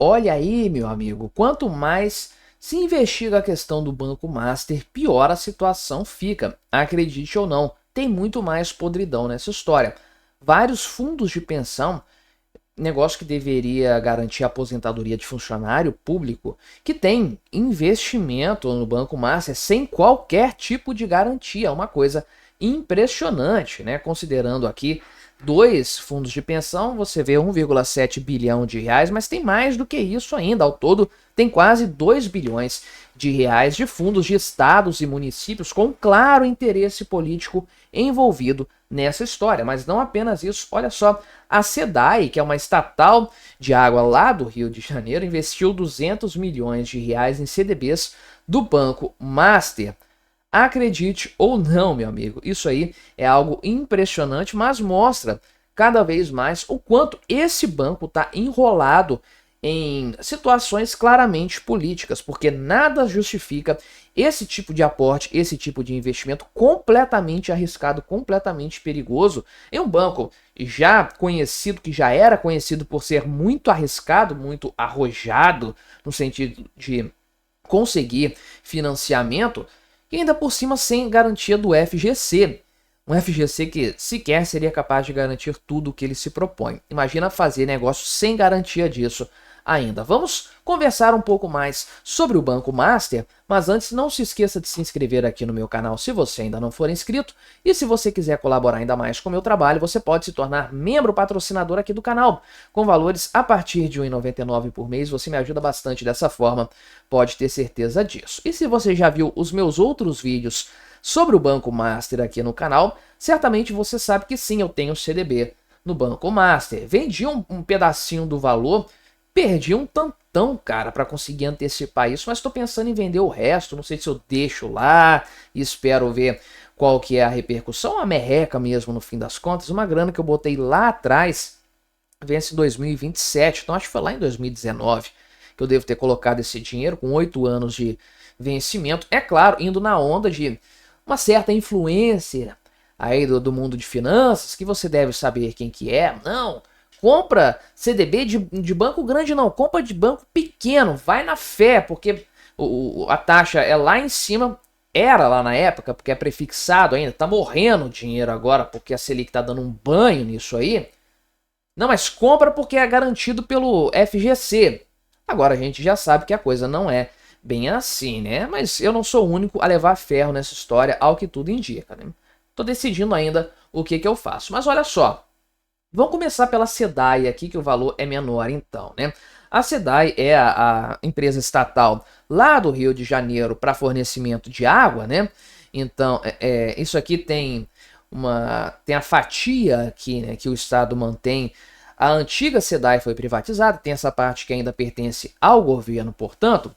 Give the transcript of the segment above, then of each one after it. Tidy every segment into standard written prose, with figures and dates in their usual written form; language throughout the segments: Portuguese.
Olha aí, meu amigo, quanto mais se investiga a questão do Banco Master, pior a situação fica. Acredite ou não, tem muito mais podridão nessa história. Vários fundos de pensão, negócio que deveria garantir a aposentadoria de funcionário público, que tem investimento no Banco Master sem qualquer tipo de garantia. É uma coisa impressionante, né? Considerando aqui dois fundos de pensão, você vê 1,7 bilhão de reais, mas tem mais do que isso ainda. Ao todo, tem quase 2 bilhões de reais de fundos de estados e municípios com claro interesse político envolvido nessa história. Mas não apenas isso, olha só, a SEDAI, que é uma estatal de água lá do Rio de Janeiro, investiu 200 milhões de reais em CDBs do Banco Master. Acredite ou não, meu amigo, isso aí é algo impressionante, mas mostra cada vez mais o quanto esse banco está enrolado em situações claramente políticas, porque nada justifica esse tipo de aporte, esse tipo de investimento completamente arriscado, completamente perigoso em um banco já conhecido, que já era conhecido por ser muito arriscado, muito arrojado, no sentido de conseguir financiamento, e ainda por cima sem garantia do FGC. Um FGC que sequer seria capaz de garantir tudo o que ele se propõe. Imagina fazer negócio sem garantia disso ainda. Vamos conversar um pouco mais sobre o Banco Master, mas antes não se esqueça de se inscrever aqui no meu canal se você ainda não for inscrito, e se você quiser colaborar ainda mais com o meu trabalho, você pode se tornar membro patrocinador aqui do canal, com valores a partir de R$ 1,99 por mês. Você me ajuda bastante dessa forma, pode ter certeza disso. E se você já viu os meus outros vídeos sobre o Banco Master aqui no canal, certamente você sabe que sim, eu tenho CDB no Banco Master. Vendi um pedacinho do valor, perdi um tantão, cara, para conseguir antecipar isso, mas estou pensando em vender o resto. Não sei se eu deixo lá e espero ver qual que é a repercussão. Uma merreca mesmo, no fim das contas. Uma grana que eu botei lá atrás vence em 2027, então acho que foi lá em 2019 que eu devo ter colocado esse dinheiro, com 8 anos de vencimento. É claro, indo na onda de uma certa influência aí do mundo de finanças, que você deve saber quem que é. Não, compra CDB de banco grande não, compra de banco pequeno, vai na fé, porque a taxa é lá em cima, era lá na época, porque é prefixado ainda, tá morrendo o dinheiro agora, porque a Selic tá dando um banho nisso aí. Não, mas compra porque é garantido pelo FGC. Agora a gente já sabe que a coisa não é bem assim, né? Mas eu não sou o único a levar ferro nessa história, ao que tudo indica, né? Tô decidindo ainda o que eu faço. Mas olha só, vamos começar pela SEDAI aqui, que o valor é menor então, né? A SEDAI é a empresa estatal lá do Rio de Janeiro para fornecimento de água, né? Então, isso aqui tem a fatia aqui, né, que o Estado mantém. A antiga SEDAI foi privatizada, tem essa parte que ainda pertence ao governo, portanto,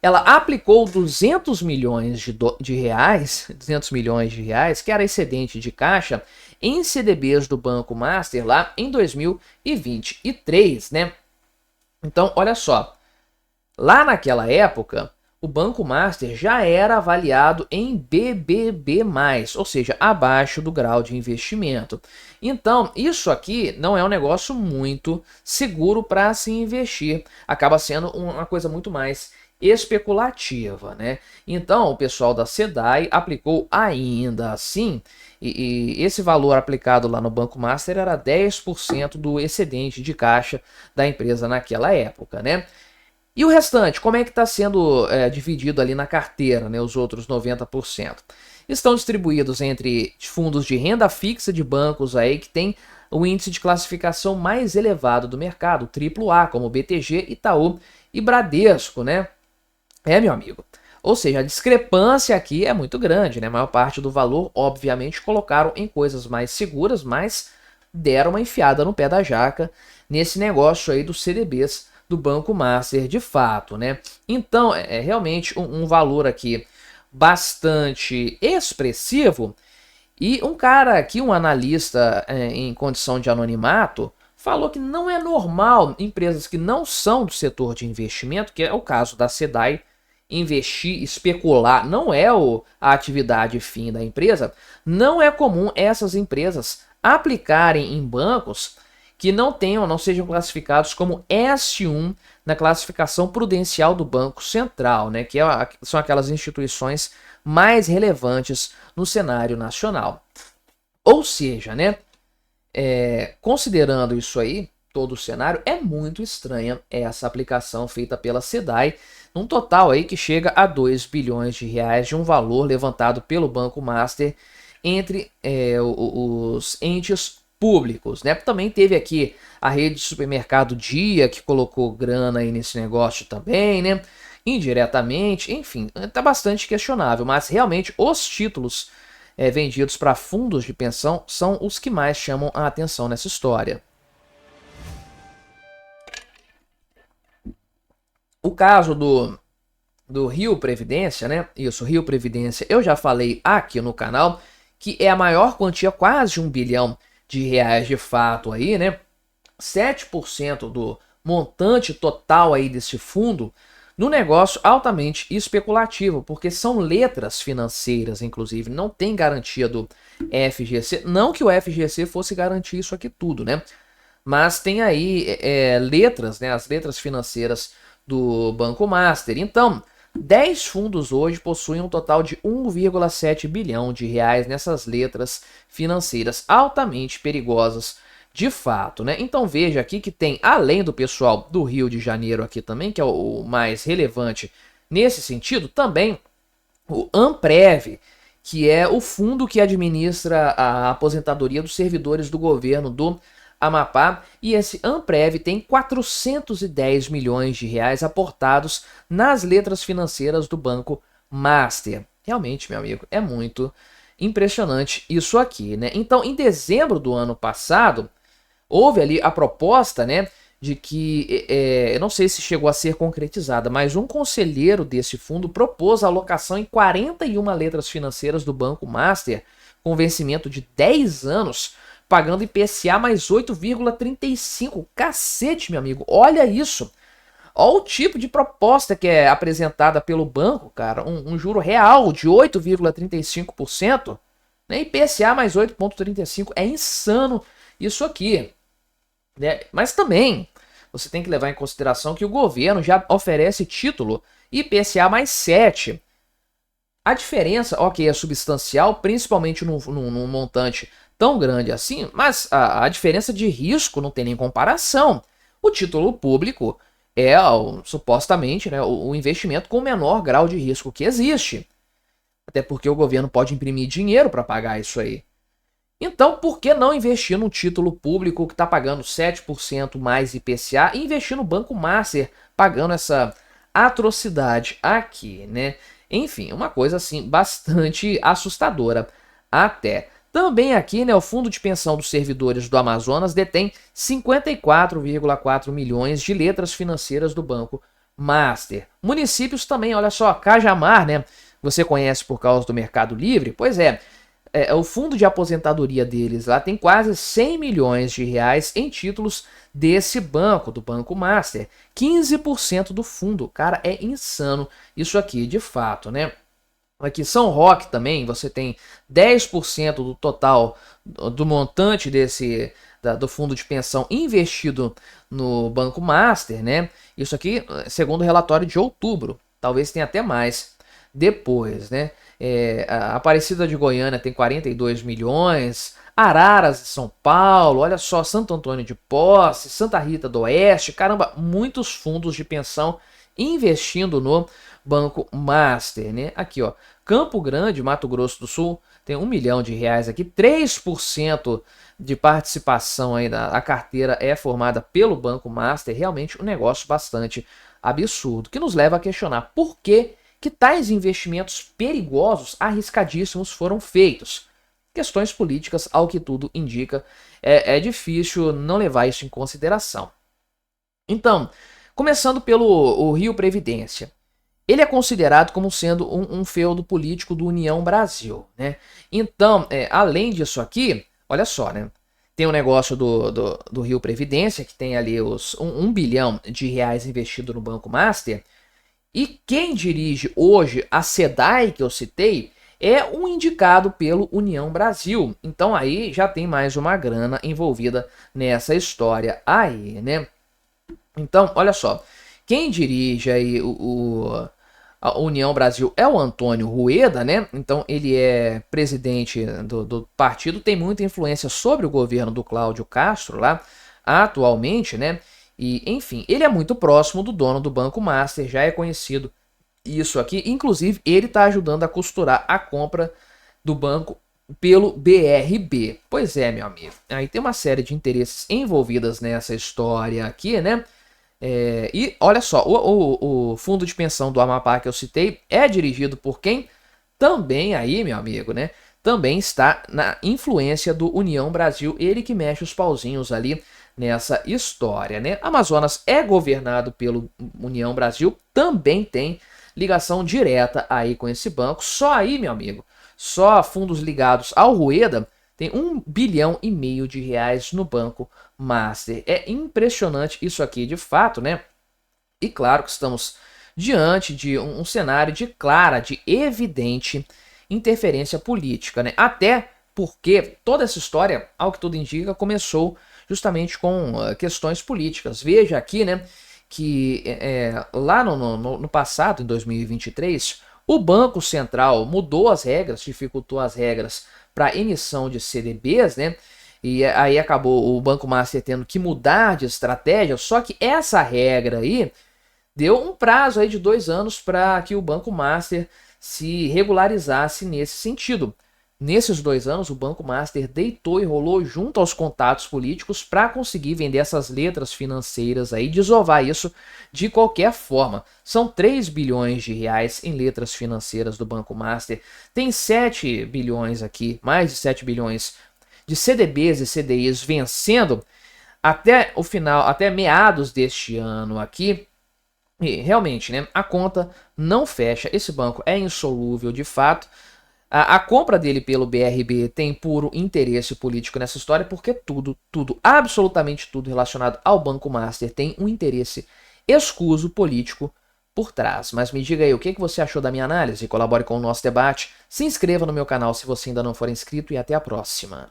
ela aplicou 200 milhões de reais, 200 milhões de reais, que era excedente de caixa, em CDBs do Banco Master lá em 2023, né? Então, olha só, lá naquela época, o Banco Master já era avaliado em BBB+, ou seja, abaixo do grau de investimento. Então, isso aqui não é um negócio muito seguro para se investir. Acaba sendo uma coisa muito mais especulativa, né? Então, o pessoal da SEDAI aplicou ainda assim, e esse valor aplicado lá no Banco Master era 10% do excedente de caixa da empresa naquela época, né? E o restante, como é que está sendo dividido ali na carteira, né, os outros 90%? Estão distribuídos entre fundos de renda fixa de bancos aí que tem o índice de classificação mais elevado do mercado, AAA, como BTG, Itaú e Bradesco, né? Meu amigo. Ou seja, a discrepância aqui é muito grande, né? A maior parte do valor, obviamente, colocaram em coisas mais seguras, mas deram uma enfiada no pé da jaca nesse negócio aí dos CDBs do Banco Master de fato, né? Então, é realmente um valor aqui bastante expressivo. E um cara aqui, um analista em condição de anonimato, falou que não é normal empresas que não são do setor de investimento, que é o caso da SEDAI, investir, especular, não é a atividade fim da empresa, não é comum essas empresas aplicarem em bancos que não sejam classificados como S1 na classificação prudencial do Banco Central, né, que são aquelas instituições mais relevantes no cenário nacional. Ou seja, né, considerando isso aí, todo o cenário, é muito estranha essa aplicação feita pela SEDAI, num total aí que chega a 2 bilhões de reais de um valor levantado pelo Banco Master entre os entes públicos, né? Também teve aqui a rede de supermercado Dia, que colocou grana aí nesse negócio também, né? Indiretamente, enfim, tá bastante questionável, mas realmente os títulos vendidos para fundos de pensão são os que mais chamam a atenção nessa história. O caso do Rio Previdência, né? Isso, Rio Previdência, eu já falei aqui no canal, que é a maior quantia, quase 1 bilhão de reais de fato aí, né? 7% do montante total aí desse fundo no negócio altamente especulativo, porque são letras financeiras, inclusive, não tem garantia do FGC, não que o FGC fosse garantir isso aqui tudo, né? Mas tem aí letras, né? As letras financeiras do Banco Master. Então, 10 fundos hoje possuem um total de 1,7 bilhão de reais nessas letras financeiras altamente perigosas de fato, né? Então veja aqui que tem, além do pessoal do Rio de Janeiro aqui também, que é o mais relevante nesse sentido, também o Amprev, que é o fundo que administra a aposentadoria dos servidores do governo do Amapá, e esse Amprev tem 410 milhões de reais aportados nas letras financeiras do Banco Master. Realmente, meu amigo, é muito impressionante isso aqui, né? Então, em dezembro do ano passado, houve ali a proposta, né, de que, eu não sei se chegou a ser concretizada, mas um conselheiro desse fundo propôs a alocação em 41 letras financeiras do Banco Master, com vencimento de 10 anos, pagando IPCA mais 8,35. Cacete, meu amigo, olha isso. Olha o tipo de proposta que é apresentada pelo banco, cara. Um juro real de 8,35%, né? IPCA mais 8,35. É insano isso aqui, né? Mas também você tem que levar em consideração que o governo já oferece título IPCA mais 7. A diferença, ok, é substancial, principalmente num montante tão grande assim, mas a diferença de risco não tem nem comparação. O título público é supostamente, né, o investimento com o menor grau de risco que existe. Até porque o governo pode imprimir dinheiro para pagar isso aí. Então, por que não investir num título público que está pagando 7% mais IPCA e investir no Banco Master pagando essa atrocidade aqui, né? Enfim, uma coisa assim bastante assustadora até. Também aqui, né, o Fundo de Pensão dos Servidores do Amazonas detém 54,4 milhões de letras financeiras do Banco Master. Municípios também, olha só, Cajamar, né? Você conhece por causa do Mercado Livre? Pois é, o fundo de aposentadoria deles lá tem quase 100 milhões de reais em títulos desse banco, do Banco Master. 15% do fundo. Cara, é insano isso aqui, de fato, né? Aqui São Roque também, você tem 10% do total do montante do fundo de pensão investido no Banco Master, né? Isso aqui, segundo o relatório de outubro, talvez tenha até mais depois, né? A Aparecida de Goiânia tem 42 milhões, Araras de São Paulo, olha só, Santo Antônio de Posse, Santa Rita do Oeste, caramba, muitos fundos de pensão investindo no Banco Master, né? Aqui, ó, Campo Grande, Mato Grosso do Sul, tem 1 milhão de reais aqui, 3% de participação aí a carteira é formada pelo Banco Master, realmente um negócio bastante absurdo, que nos leva a questionar por que tais investimentos perigosos, arriscadíssimos foram feitos. Questões políticas, ao que tudo indica, é difícil não levar isso em consideração. Então, começando pelo o Rio Previdência. Ele é considerado como sendo um feudo político do União Brasil, né? Então, além disso aqui, olha só, né? Tem o negócio do Rio Previdência, que tem ali os 1 bilhão de reais investido no Banco Master. E quem dirige hoje a SEDAI, que eu citei, é um indicado pelo União Brasil. Então aí já tem mais uma grana envolvida nessa história aí, né? Então, olha só, quem dirige aí a União Brasil é o Antônio Rueda, né? Então ele é presidente do partido, tem muita influência sobre o governo do Cláudio Castro lá atualmente, né? E enfim, ele é muito próximo do dono do Banco Master, já é conhecido isso aqui. Inclusive, ele está ajudando a costurar a compra do banco pelo BRB. Pois é, meu amigo. Aí tem uma série de interesses envolvidas nessa história aqui, né? E olha só, o fundo de pensão do Amapá que eu citei é dirigido por quem? Também aí, meu amigo, né? Também está na influência do União Brasil, ele que mexe os pauzinhos ali nessa história, né? Amazonas é governado pelo União Brasil, também tem ligação direta aí com esse banco. Só aí, meu amigo, só fundos ligados ao Rueda tem 1,5 bilhão de reais no Banco Master. É impressionante isso aqui de fato, né? E claro que estamos diante de um cenário de clara, de evidente interferência política, né? Até porque toda essa história, ao que tudo indica, começou justamente com questões políticas. Veja aqui, né, que lá no passado, em 2023, o Banco Central mudou as regras, dificultou as regras para emissão de CDBs, né? E aí acabou o Banco Master tendo que mudar de estratégia, só que essa regra aí deu um prazo aí de 2 anos para que o Banco Master se regularizasse nesse sentido. Nesses 2 anos, o Banco Master deitou e rolou junto aos contatos políticos para conseguir vender essas letras financeiras aí, desovar isso de qualquer forma. São 3 bilhões de reais em letras financeiras do Banco Master. Tem 7 bilhões aqui, mais de 7 bilhões de CDBs e CDIs vencendo até o final, até meados deste ano aqui. E realmente, né, a conta não fecha, esse banco é insolúvel de fato. A compra dele pelo BRB tem puro interesse político nessa história, porque tudo, absolutamente tudo relacionado ao Banco Master tem um interesse escuso político por trás. Mas me diga aí, o que você achou da minha análise? Colabore com o nosso debate, se inscreva no meu canal se você ainda não for inscrito e até a próxima.